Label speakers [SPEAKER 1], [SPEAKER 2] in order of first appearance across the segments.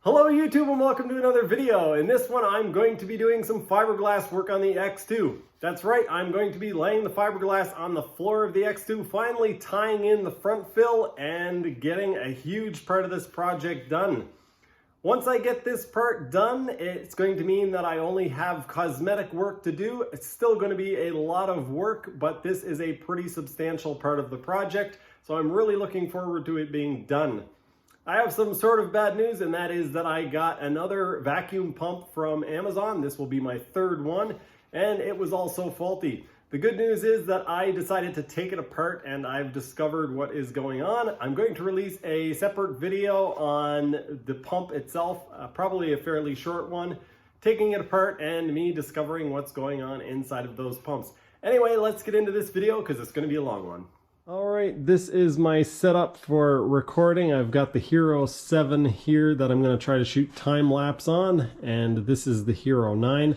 [SPEAKER 1] Hello YouTube and welcome to another video. In this one I'm going to be doing some fiberglass work on the X2. That's right, I'm going to be laying the fiberglass on the floor of the X2, finally tying in the front fill and getting a huge part of this project done. Once I get this part done, it's going to mean that I only have cosmetic work to do. It's still going to be a lot of work, but this is a pretty substantial part of the project, so I'm really looking forward to it being done. I have some sort of bad news, and that is that I got another vacuum pump from Amazon. This will be my third one, and it was also faulty. The good news is that I decided to take it apart and I've discovered what is going on. I'm going to release a separate video on the pump itself, probably a fairly short one, taking it apart and me discovering what's going on inside of those pumps. Anyway, let's get into this video because it's going to be a long one. Alright, this is my setup for recording. I've got the Hero 7 here that I'm going to try to shoot time-lapse on, and this is the Hero 9.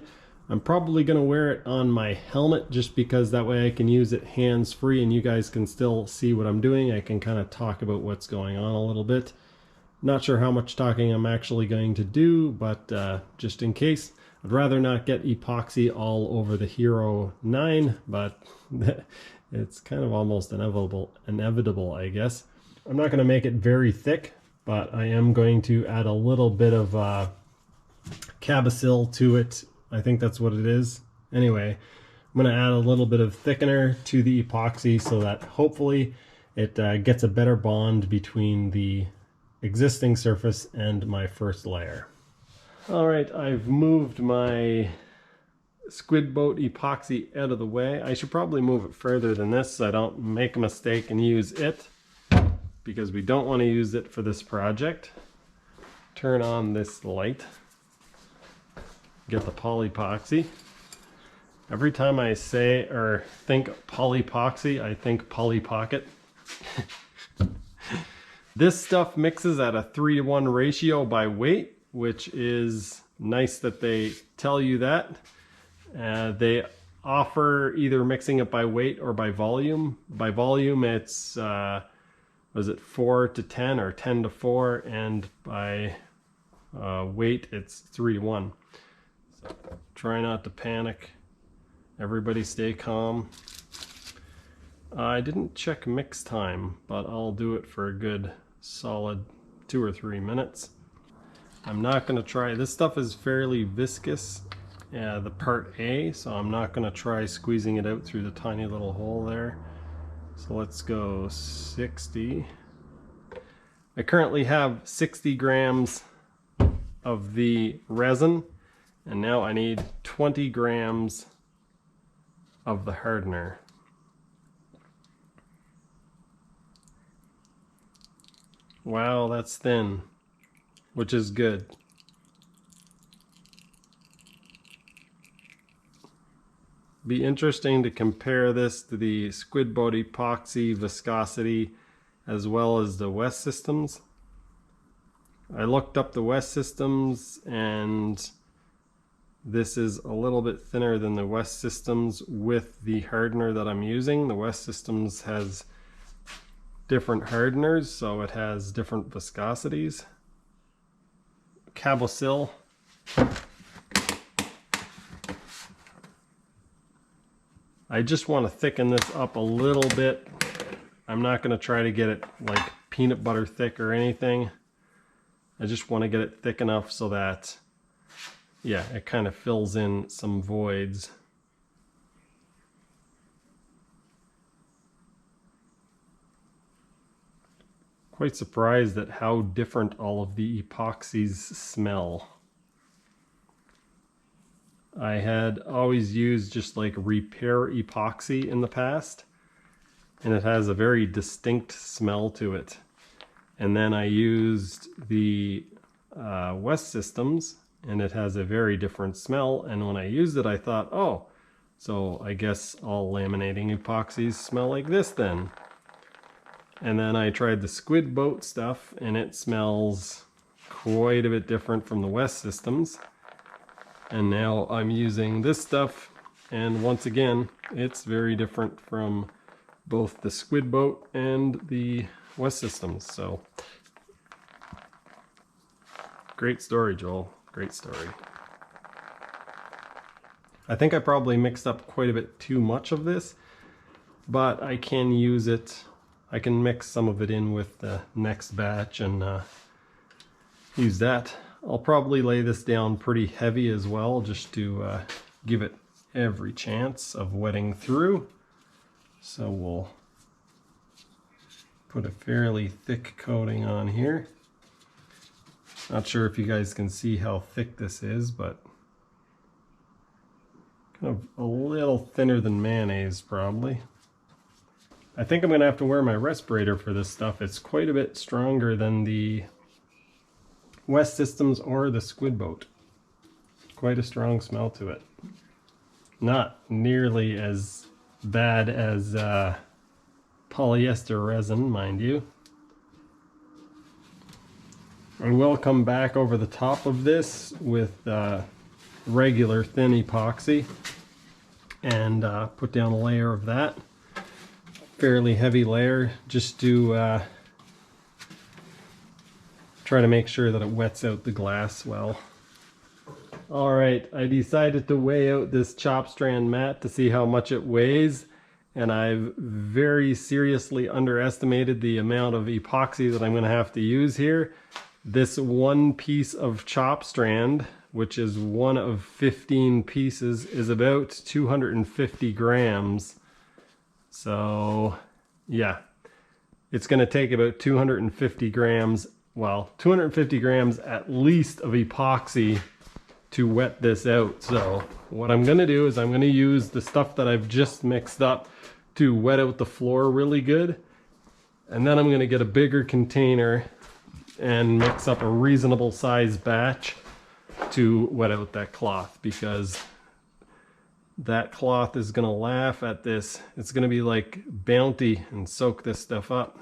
[SPEAKER 1] I'm probably going to wear it on my helmet just because that way I can use it hands-free and you guys can still see what I'm doing. I can kind of talk about what's going on a little bit. Not sure how much talking I'm actually going to do, but just in case. I'd rather not get epoxy all over the Hero 9, but it's kind of almost inevitable, I guess. I'm not going to make it very thick, but I am going to add a little bit of Cabasil to it. I think that's what it is. Anyway, I'm going to add a little bit of thickener to the epoxy so that hopefully it gets a better bond between the existing surface and my first layer. Alright, I've moved my squid boat epoxy out of the way. I should probably move it further than this so I don't make a mistake and use it, because we don't want to use it for this project. Turn on this light. Get the polypoxy. Every time I say or think polypoxy, I think Polly Pocket. This stuff mixes at a 3-to-1 ratio by weight, which is nice that they tell you that. They offer either mixing it by weight or by volume. By volume it's, was it 4 to 10 or 10 to 4, and by weight it's 3-to-1. So try not to panic. Everybody stay calm. I didn't check mix time, but I'll do it for a good solid 2 or 3 minutes. I'm not going to try, this stuff is fairly viscous, the part A, so I'm not going to try squeezing it out through the tiny little hole there. So let's go 60. I currently have 60 grams of the resin, and now I need 20 grams of the hardener. Wow, that's thin, which is good. Be interesting to compare this to the squid boat epoxy viscosity as well as the West Systems. I looked up the West Systems and this is a little bit thinner than the West Systems with the hardener that I'm using. The West Systems has different hardeners, so it has different viscosities. Cabasil. I just want to thicken this up a little bit. I'm not going to try to get it like peanut butter thick or anything. I just want to get it thick enough so that, yeah, it kind of fills in some voids. Quite surprised at how different all of the epoxies smell. I had always used just like repair epoxy in the past, and it has a very distinct smell to it. And then I used the West Systems, and it has a very different smell. And when I used it, I thought, oh, so I guess all laminating epoxies smell like this then. And then I tried the squid boat stuff, and it smells quite a bit different from the West Systems. And now I'm using this stuff, and once again, it's very different from both the squid boat and the West Systems. So Great story, Joel. Great story. I think I probably mixed up quite a bit too much of this, but I can use it. I can mix some of it in with the next batch and use that. I'll probably lay this down pretty heavy as well, just to give it every chance of wetting through. So we'll put a fairly thick coating on here. Not sure if you guys can see how thick this is, but kind of a little thinner than mayonnaise probably. I think I'm going to have to wear my respirator for this stuff. It's quite a bit stronger than the West Systems or the Squid Boat. Quite a strong smell to it. Not nearly as bad as polyester resin, mind you. I will come back over the top of this with regular thin epoxy and put down a layer of that. Fairly heavy layer, just to try to make sure that it wets out the glass well. Alright, I decided to weigh out this chop strand mat to see how much it weighs, and I've very seriously underestimated the amount of epoxy that I'm going to have to use here. This one piece of chop strand, which is one of 15 pieces, is about 250 grams. So yeah, it's going to take about 250 grams, well, 250 grams at least of epoxy to wet this out. So what I'm going to do is I'm going to use the stuff that I've just mixed up to wet out the floor really good. And then I'm going to get a bigger container and mix up a reasonable size batch to wet out that cloth, because that cloth is going to laugh at this. It's going to be like Bounty and soak this stuff up.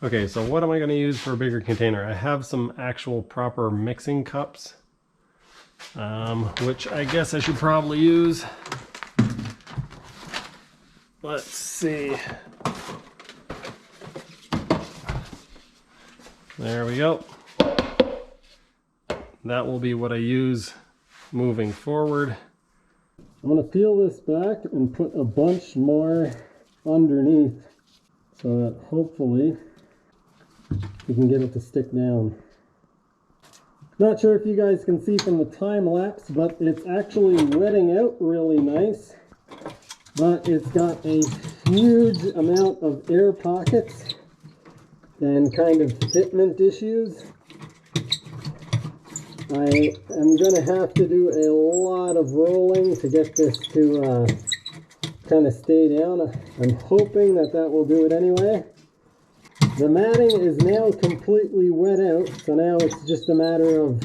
[SPEAKER 1] Okay, so what am I going to use for a bigger container? I have some actual proper mixing cups, which I guess I should probably use. Let's see. There we go. That will be what I use moving forward. I'm going to peel this back and put a bunch more underneath so that hopefully we can get it to stick down. Not sure if you guys can see from the time lapse, but it's actually wetting out really nice. But it's got a huge amount of air pockets and kind of fitment issues. I am going to have to do a lot of rolling to get this to kind of stay down. I'm hoping that that will do it anyway. The matting is now completely wet out, so now it's just a matter of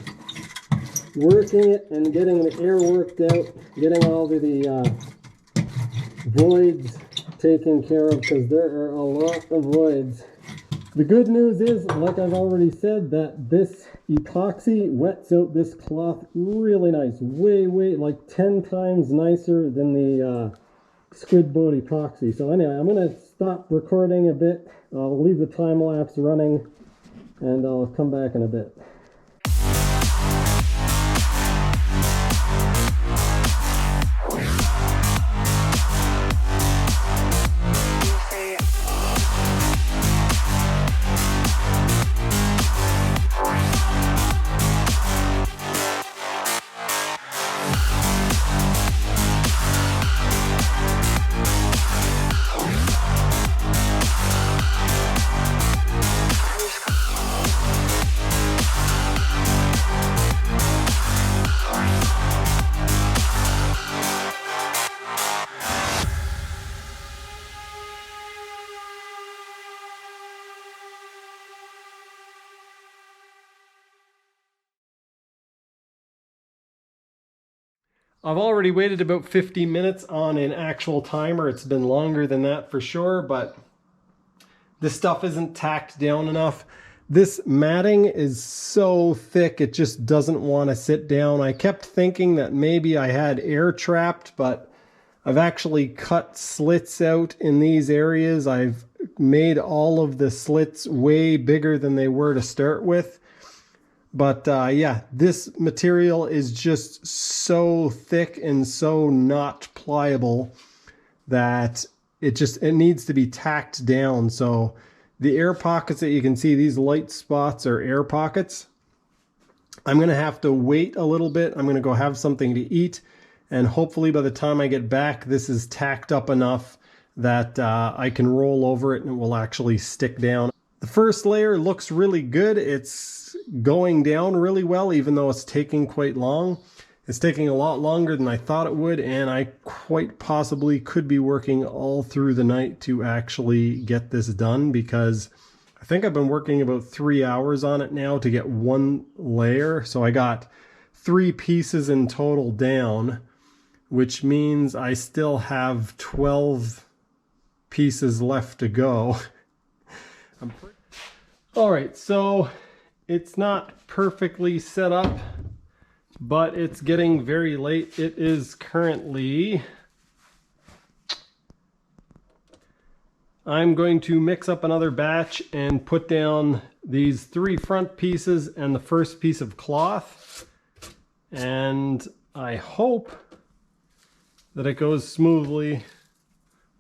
[SPEAKER 1] working it and getting the air worked out, getting all of the voids taken care of, because there are a lot of voids. The good news is, like I've already said, that this epoxy wets out this cloth really nice. Way, like 10 times nicer than the Squid Boat epoxy. So anyway, I'm going to stop recording a bit. I'll leave the time lapse running and I'll come back in a bit. I've already waited about 50 minutes on an actual timer. It's been longer than that for sure, but this stuff isn't tacked down enough. This matting is so thick, it just doesn't want to sit down. I kept thinking that maybe I had air trapped, but I've actually cut slits out in these areas. I've made all of the slits way bigger than they were to start with. But yeah, this material is just so thick and so not pliable that it needs to be tacked down. So the air pockets that you can see, these light spots are air pockets. I'm going to have to wait a little bit. I'm going to go have something to eat. And hopefully by the time I get back, this is tacked up enough that I can roll over it and it will actually stick down. The first layer looks really good. It's going down really well, even though it's taking quite long. It's taking a lot longer than I thought it would, and I quite possibly could be working all through the night to actually get this done, because I think I've been working about 3 hours on it now to get one layer. So I got 3 pieces in total down, which means I still have 12 pieces left to go. All right, so it's not perfectly set up, but it's getting very late. It is currently, I'm going to mix up another batch and put down these 3 front pieces and the first piece of cloth. And I hope that it goes smoothly.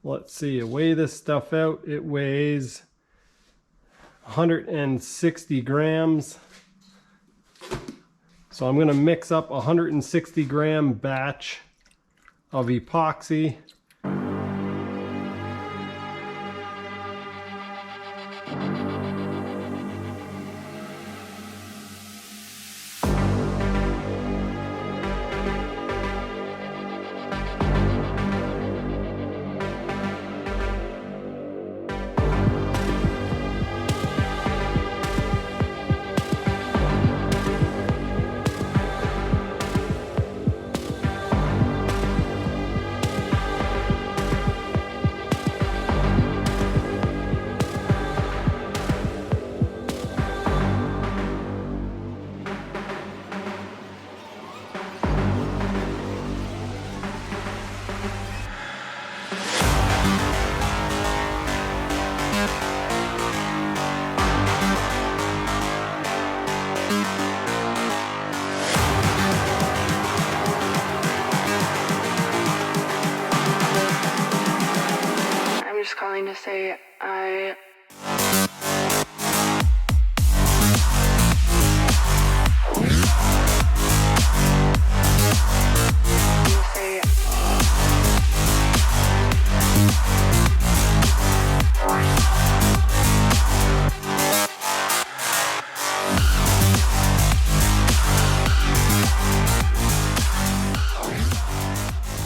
[SPEAKER 1] Let's see, weigh this stuff out. It weighs 160 grams. So I'm going to mix up a 160 gram batch of epoxy.
[SPEAKER 2] Calling to say I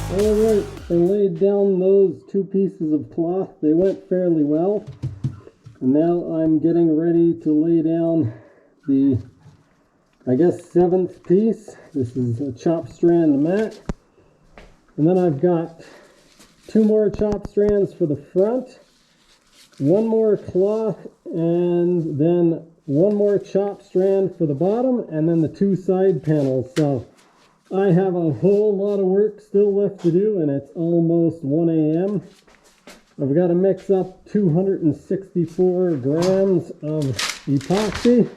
[SPEAKER 1] Alright, I laid down those 2 pieces of cloth. They went fairly well. And now I'm getting ready to lay down the, I guess, 7th piece. This is a chop strand mat. And then I've got 2 more chop strands for the front, 1 more cloth, and then 1 more chop strand for the bottom, and then the 2 side panels. So I have a whole lot of work still left to do, and it's almost 1 a.m. I've got to mix up 264 grams of epoxy.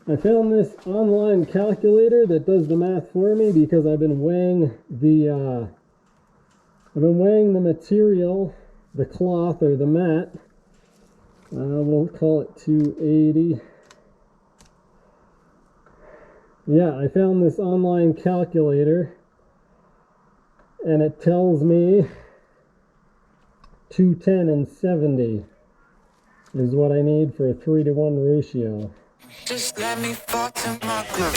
[SPEAKER 1] I found this online calculator that does the math for me because I've been weighing the material, the cloth or the mat. We'll call it 280. Yeah, I found this online calculator and it tells me 210 and 70 is what I need for a 3-to-1 ratio.
[SPEAKER 3] Just let me fall to my groove.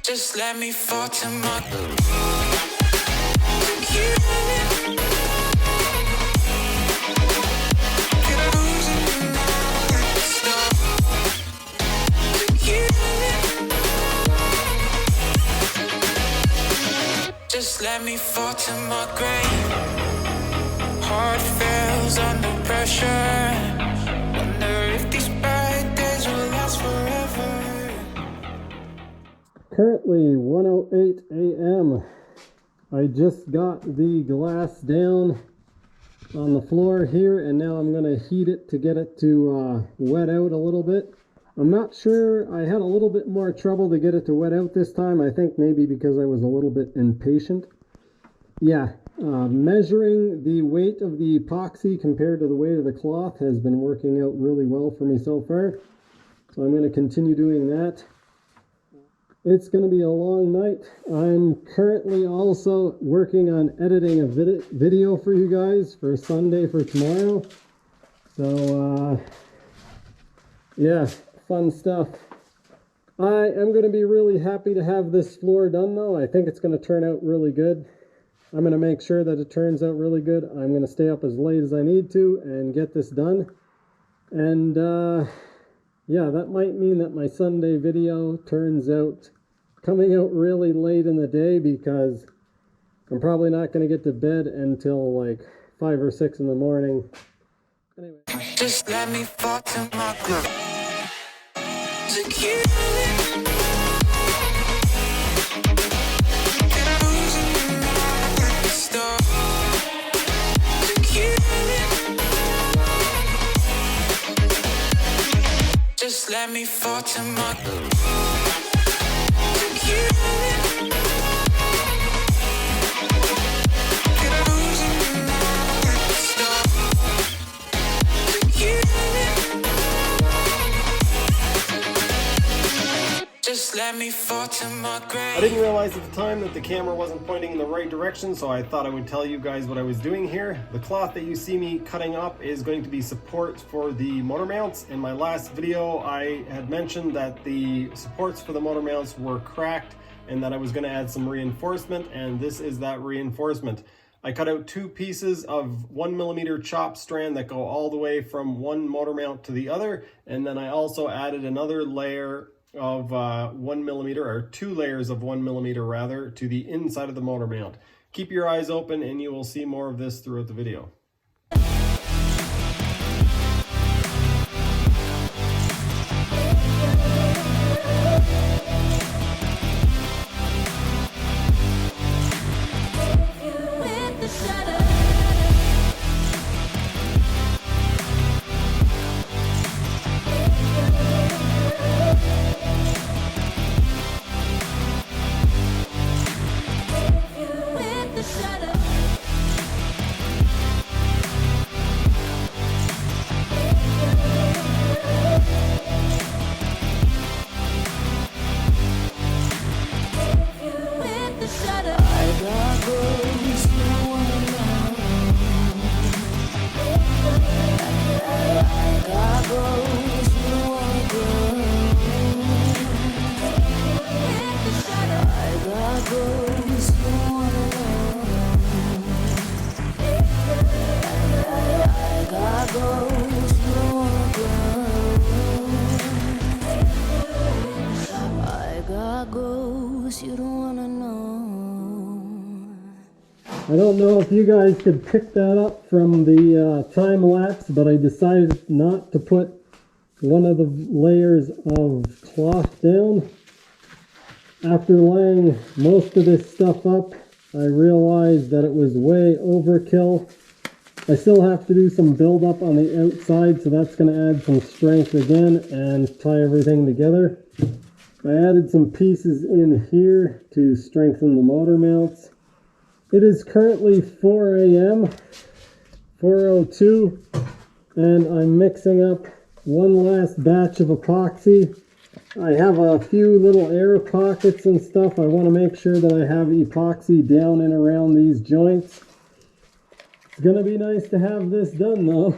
[SPEAKER 3] Just let me fall to my groove. Just let me fall to my grave. Heart fails under pressure. Wonder if these bad days will last forever.
[SPEAKER 1] Currently 1:08 a.m. I just got the glass down on the floor here, and now I'm going to heat it to get it to wet out a little bit. I'm not sure, I had a little bit more trouble to get it to wet out this time. I think maybe because I was a little bit impatient. Yeah, measuring the weight of the epoxy compared to the weight of the cloth has been working out really well for me so far. So I'm going to continue doing that. It's going to be a long night. I'm currently also working on editing a video for you guys for Sunday for tomorrow. So, yeah, fun stuff. I am going to be really happy to have this floor done though. I think it's going to turn out really good. I'm going to make sure that it turns out really good. I'm going to stay up as late as I need to and get this done. And, yeah, that might mean that my Sunday video turns out coming out really late in the day because I'm probably not going to get to bed until like 5 or 6 in the morning. Anyway.
[SPEAKER 3] Just let me fall to my grave. Just let me fall to my grave. Just let me fall to my grave.
[SPEAKER 1] I didn't realize at the time that the camera wasn't pointing in the right direction, so I thought I would tell you guys what I was doing here. The cloth that you see me cutting up is going to be support for the motor mounts. In my last video, I had mentioned that the supports for the motor mounts were cracked and that I was going to add some reinforcement, and this is that reinforcement. I cut out 2 pieces of 1mm chop strand that go all the way from one motor mount to the other, and then I also added another layer of 1mm, or 2 layers of 1mm rather, to the inside of the motor mount. Keep your eyes open and you will see more of this throughout the video. I don't know if you guys could pick that up from the time lapse, but I decided not to put one of the layers of cloth down. After laying most of this stuff up, I realized that it was way overkill. I still have to do some build up on the outside, so that's going to add some strength again and tie everything together. I added some pieces in here to strengthen the motor mounts. It is currently 4 a.m., 4:02, and I'm mixing up one last batch of epoxy. I have a few little air pockets and stuff. I want to make sure that I have epoxy down and around these joints. It's going to be nice to have this done though.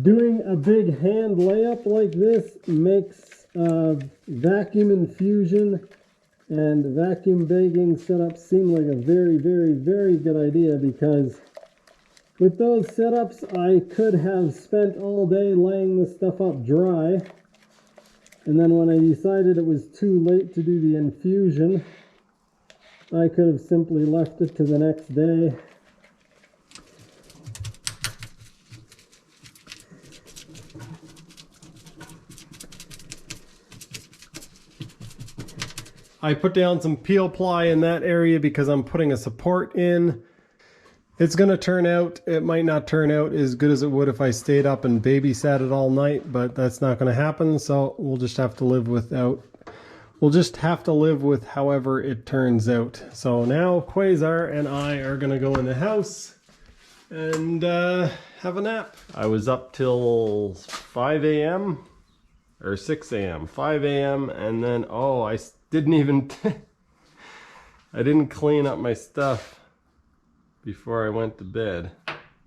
[SPEAKER 1] Doing a big hand layup like this makes vacuum infusion and vacuum bagging setup seem like a very, very, very good idea, because with those setups I could have spent all day laying this stuff up dry, and then when I decided it was too late to do the infusion, I could have simply left it to the next day. I put down some peel ply in that area because I'm putting a support in. It's gonna turn out, it might not turn out as good as it would if I stayed up and babysat it all night, but that's not gonna happen, so we'll just have to live with however it turns out. So now Quasar and I are gonna go in the house and have a nap. I was up till 5 a.m. or 6 a.m. 5 a.m. and then I didn't even I didn't clean up my stuff before I went to bed.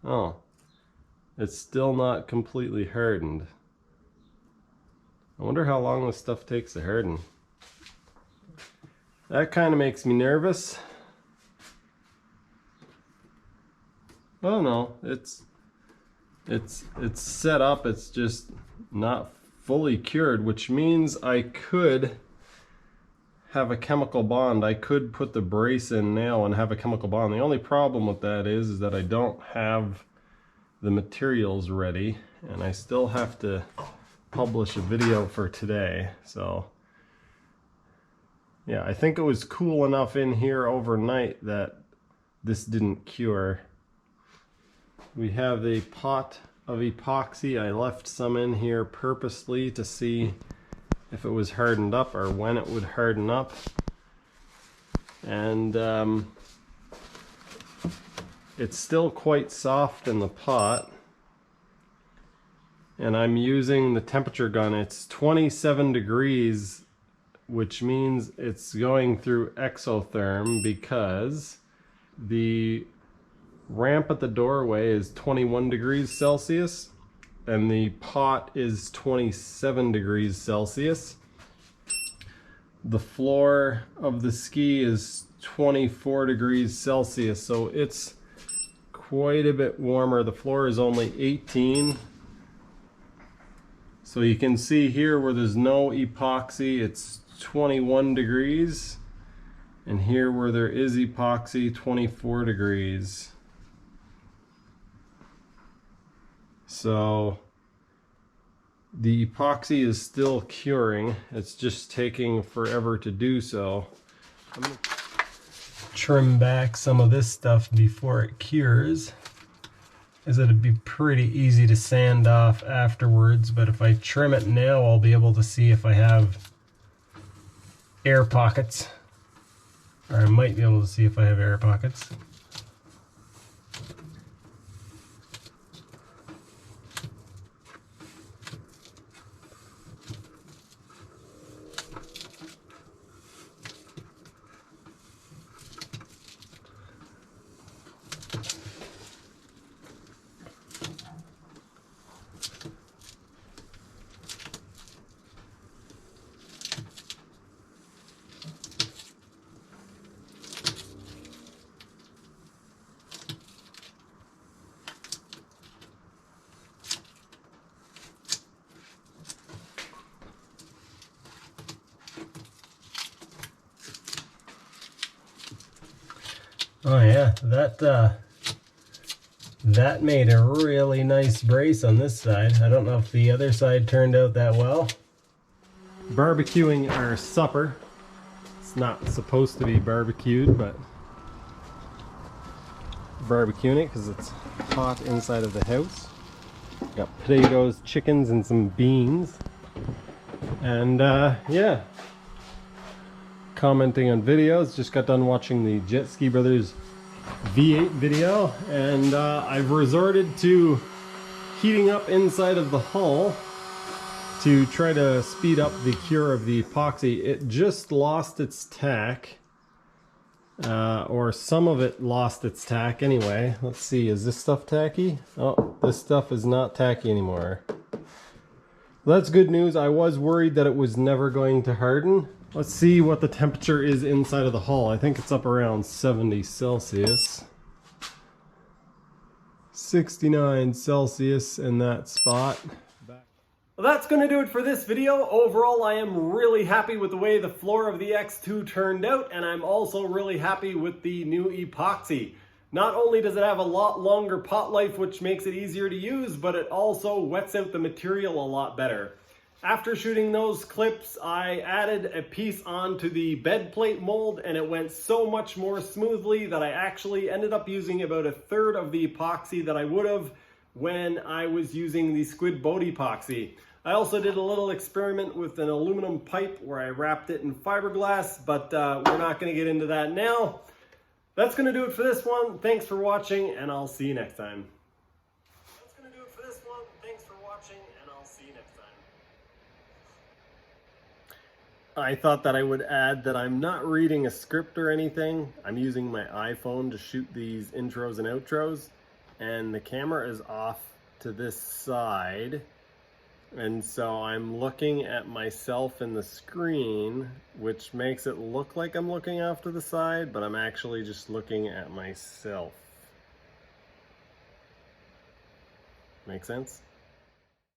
[SPEAKER 1] Oh, it's still not completely hardened. I wonder how long this stuff takes to harden. That kind of makes me nervous. Oh no, it's set up, it's just not fully cured, which means I could have a chemical bond. I could put the brace in now and have a chemical bond. The only problem with that is that I don't have the materials ready, and I still have to publish a video for today. So yeah, I think it was cool enough in here overnight that this didn't cure. We have a pot of epoxy. I left some in here purposely to see if it was hardened up or when it would harden up. And it's still quite soft in the pot. And I'm using the temperature gun. It's 27 degrees, which means it's going through exotherm because the ramp at the doorway is 21 degrees Celsius. And the pot is 27 degrees Celsius. The floor of the ski is 24 degrees Celsius, so it's quite a bit warmer. The floor is only 18. So you can see here where there's no epoxy, it's 21 degrees. And here where there is epoxy, 24 degrees. So the epoxy is still curing. It's just taking forever to do so. I'm gonna trim back some of this stuff before it cures, as it'd be pretty easy to sand off afterwards, but if I trim it now, I'll be able to see if I have air pockets, or I might be able to see if I have air pockets. Oh yeah, that made a really nice brace on this side. I don't know if the other side turned out that well. Barbecuing our supper. It's not supposed to be barbecued, but barbecuing it because it's hot inside of the house. Got potatoes, chickens, and some beans. And yeah. Commenting on videos. Just got done watching the Jet Ski Brothers V8 video, and I've resorted to heating up inside of the hull to try to speed up the cure of the epoxy. It just lost its tack, or some of it lost its tack anyway. Let's see, is this stuff tacky? Oh, this stuff is not tacky anymore. That's good news. I was worried that it was never going to harden. Let's see what the temperature is inside of the hull. I think it's up around 70 Celsius. 69 Celsius in that spot. Well, that's going to do it for this video. Overall, I am really happy with the way the floor of the X2 turned out, and I'm also really happy with the new epoxy. Not only does it have a lot longer pot life, which makes it easier to use, but it also wets out the material a lot better. After shooting those clips, I added a piece onto the bed plate mold, and it went so much more smoothly that I actually ended up using about a third of the epoxy that I would have when I was using the squid boat epoxy. I also did a little experiment with an aluminum pipe where I wrapped it in fiberglass, but we're not going to get into that now. That's going to do it for this one. Thanks for watching, and I'll see you next time. That's going to do it for this one. Thanks for watching, and I'll see you next time. I thought that I would add that I'm not reading a script or anything. I'm using my iPhone to shoot these intros and outros, and the camera is off to this side, and so I'm looking at myself in the screen, which makes it look like I'm looking off to the side, but I'm actually just looking at myself. Make sense?